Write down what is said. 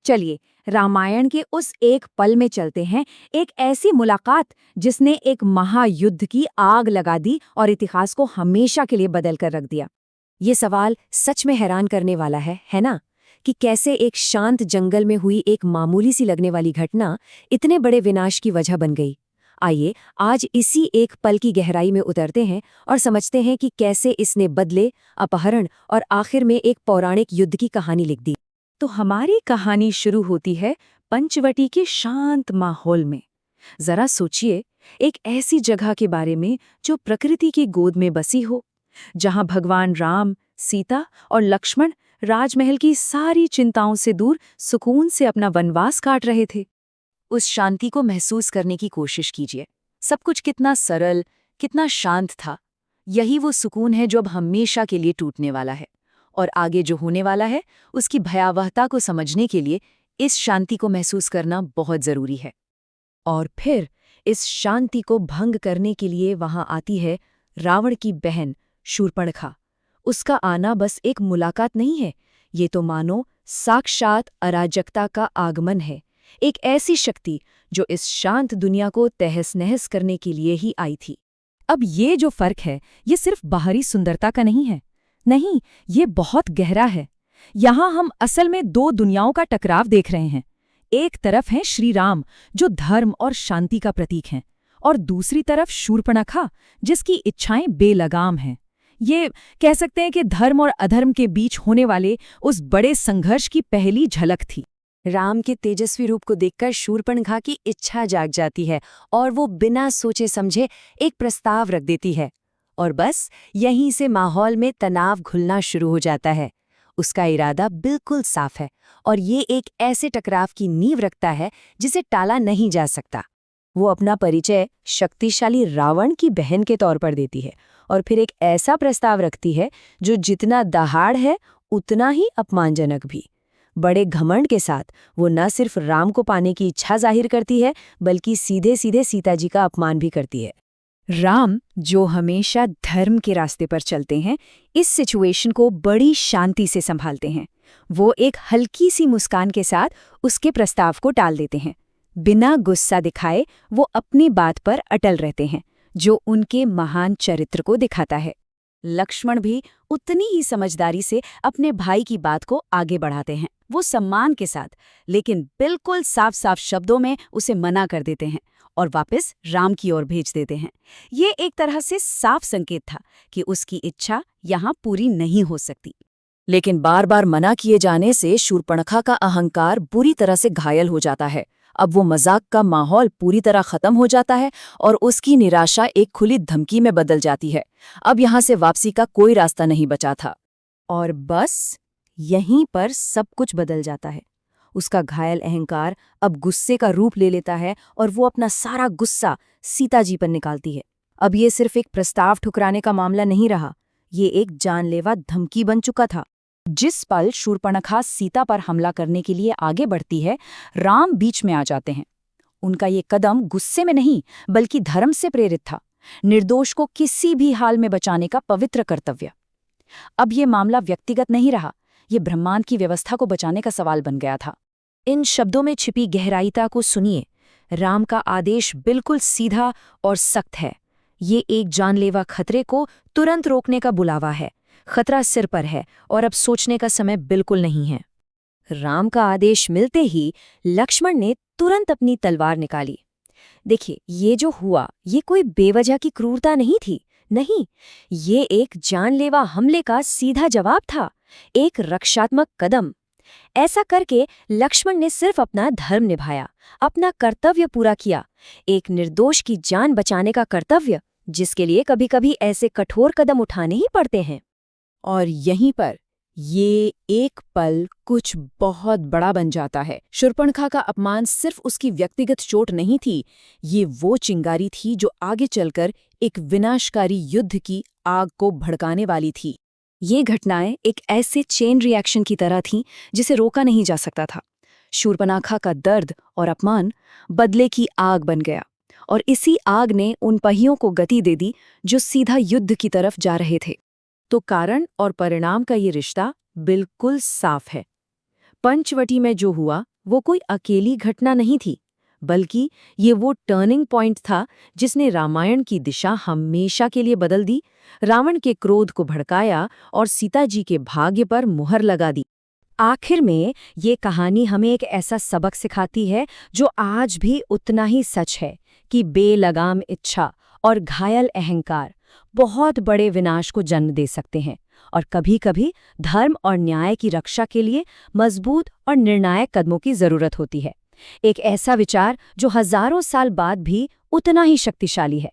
चलिए रामायण के उस एक पल में चलते हैं, एक ऐसी मुलाकात जिसने एक महायुद्ध की आग लगा दी और इतिहास को हमेशा के लिए बदल कर रख दिया। ये सवाल सच में हैरान करने वाला है ना? कि कैसे एक शांत जंगल में हुई एक मामूली सी लगने वाली घटना इतने बड़े विनाश की वजह बन गई। आइए आज इसी एक पल की गहराई में उतरते हैं और समझते हैं कि कैसे इसने बदले, अपहरण और आखिर में एक पौराणिक युद्ध की कहानी लिख दी। तो हमारी कहानी शुरू होती है पंचवटी के शांत माहौल में। जरा सोचिए, एक ऐसी जगह के बारे में जो प्रकृति की गोद में बसी हो, जहां भगवान राम, सीता और लक्ष्मण राजमहल की सारी चिंताओं से दूर सुकून से अपना वनवास काट रहे थे। उस शांति को महसूस करने की कोशिश कीजिए। सब कुछ कितना सरल, कितना शांत था। यही वो सुकून है जो अब हमेशा के लिए टूटने वाला है, और आगे जो होने वाला है उसकी भयावहता को समझने के लिए इस शांति को महसूस करना बहुत जरूरी है। और फिर इस शांति को भंग करने के लिए वहां आती है रावण की बहन शूर्पणखा। उसका आना बस एक मुलाकात नहीं है, ये तो मानो साक्षात अराजकता का आगमन है। एक ऐसी शक्ति जो इस शांत दुनिया को तहस-नहस करने के लिए ही आई थी। अब ये जो फर्क है, ये सिर्फ बाहरी सुंदरता का नहीं है। नहीं, ये बहुत गहरा है। यहाँ हम असल में दो दुनियाओं का टकराव देख रहे हैं। एक तरफ है श्री राम, जो धर्म और शांति का प्रतीक हैं, और दूसरी तरफ शूर्पणखा, जिसकी इच्छाएं बेलगाम हैं। ये कह सकते हैं कि धर्म और अधर्म के बीच होने वाले उस बड़े संघर्ष की पहली झलक थी। राम के तेजस्वी रूप को देखकर शूर्पणखा की इच्छा जाग जाती है और वो बिना सोचे समझे एक प्रस्ताव रख देती है। और बस यहीं से माहौल में तनाव घुलना शुरू हो जाता है। उसका इरादा बिल्कुल साफ है और ये एक ऐसे टकराव की नींव रखता है जिसे टाला नहीं जा सकता। वो अपना परिचय शक्तिशाली रावण की बहन के तौर पर देती है और फिर एक ऐसा प्रस्ताव रखती है जो जितना दहाड़ है उतना ही अपमानजनक भी। बड़े घमंड के साथ वो न सिर्फ राम को पाने की इच्छा जाहिर करती है, बल्कि सीधे सीधे सीता जी का अपमान भी करती है। राम, जो हमेशा धर्म के रास्ते पर चलते हैं, इस सिचुएशन को बड़ी शांति से संभालते हैं। वो एक हल्की सी मुस्कान के साथ उसके प्रस्ताव को टाल देते हैं। बिना गुस्सा दिखाए वो अपनी बात पर अटल रहते हैं, जो उनके महान चरित्र को दिखाता है। लक्ष्मण भी उतनी ही समझदारी से अपने भाई की बात को आगे बढ़ाते हैं। वो सम्मान के साथ, लेकिन बिल्कुल साफ साफ शब्दों में उसे मना कर देते हैं और वापस राम की ओर भेज देते हैं। ये एक तरह से साफ संकेत था कि उसकी इच्छा यहाँ पूरी नहीं हो सकती। लेकिन बार बार मना किए जाने से शूर्पणखा का अहंकार बुरी तरह से घायल हो जाता है। अब वो मजाक का माहौल पूरी तरह खत्म हो जाता है और उसकी निराशा एक खुली धमकी में बदल जाती है। अब यहाँ से वापसी का कोई रास्ता नहीं बचा था। और बस यहीं पर सब कुछ बदल जाता है। उसका घायल अहंकार अब गुस्से का रूप ले लेता है और वो अपना सारा गुस्सा सीता जी पर निकालती है। अब ये सिर्फ एक प्रस्ताव ठुकराने का मामला नहीं रहा, ये एक जानलेवा धमकी बन चुका था। जिस पल शूर्पणखा सीता पर हमला करने के लिए आगे बढ़ती है, राम बीच में आ जाते हैं। उनका ये कदम गुस्से में नहीं, बल्कि धर्म से प्रेरित था। निर्दोष को किसी भी हाल में बचाने का पवित्र कर्तव्य। अब ये मामला व्यक्तिगत नहीं रहा, ये ब्रह्मांड की व्यवस्था को बचाने का सवाल बन गया था। इन शब्दों में छिपी गहराईता को सुनिए। राम का आदेश बिल्कुल सीधा और सख्त है। ये एक जानलेवा खतरे को तुरंत रोकने का बुलावा है। खतरा सिर पर है और अब सोचने का समय बिल्कुल नहीं है। राम का आदेश मिलते ही लक्ष्मण ने तुरंत अपनी तलवार निकाली। देखिए, ये जो हुआ, ये कोई बेवजह की क्रूरता नहीं थी। नहीं, ये एक जानलेवा हमले का सीधा जवाब था, एक रक्षात्मक कदम। ऐसा करके लक्ष्मण ने सिर्फ अपना धर्म निभाया, अपना कर्तव्य पूरा किया, एक निर्दोष की जान बचाने का कर्तव्य, जिसके लिए कभी-कभी ऐसे कठोर कदम उठाने ही पड़ते हैं। और यहीं पर ये एक पल कुछ बहुत बड़ा बन जाता है। शूर्पणखा का अपमान सिर्फ उसकी व्यक्तिगत चोट नहीं थी, ये वो चिंगारी थी जो आगे चलकर एक विनाशकारी युद्ध की आग को भड़काने वाली थी। ये घटनाएं एक ऐसे चेन रिएक्शन की तरह थीं जिसे रोका नहीं जा सकता था। शूर्पणखा का दर्द और अपमान बदले की आग बन गया, और इसी आग ने उन पहियों को गति दे दी जो सीधा युद्ध की तरफ जा रहे थे। तो कारण और परिणाम का ये रिश्ता बिल्कुल साफ है। पंचवटी में जो हुआ वो कोई अकेली घटना नहीं थी, बल्कि ये वो टर्निंग पॉइंट था जिसने रामायण की दिशा हमेशा के लिए बदल दी, रावण के क्रोध को भड़काया और सीता जी के भाग्य पर मुहर लगा दी। आखिर में ये कहानी हमें एक ऐसा सबक सिखाती है जो आज भी उतना ही सच है कि बेलगाम इच्छा और घायल अहंकार बहुत बड़े विनाश को जन्म दे सकते हैं, और कभी-कभी धर्म और न्याय की रक्षा के लिए मजबूत और निर्णायक कदमों की जरूरत होती है। एक ऐसा विचार जो हजारों साल बाद भी उतना ही शक्तिशाली है।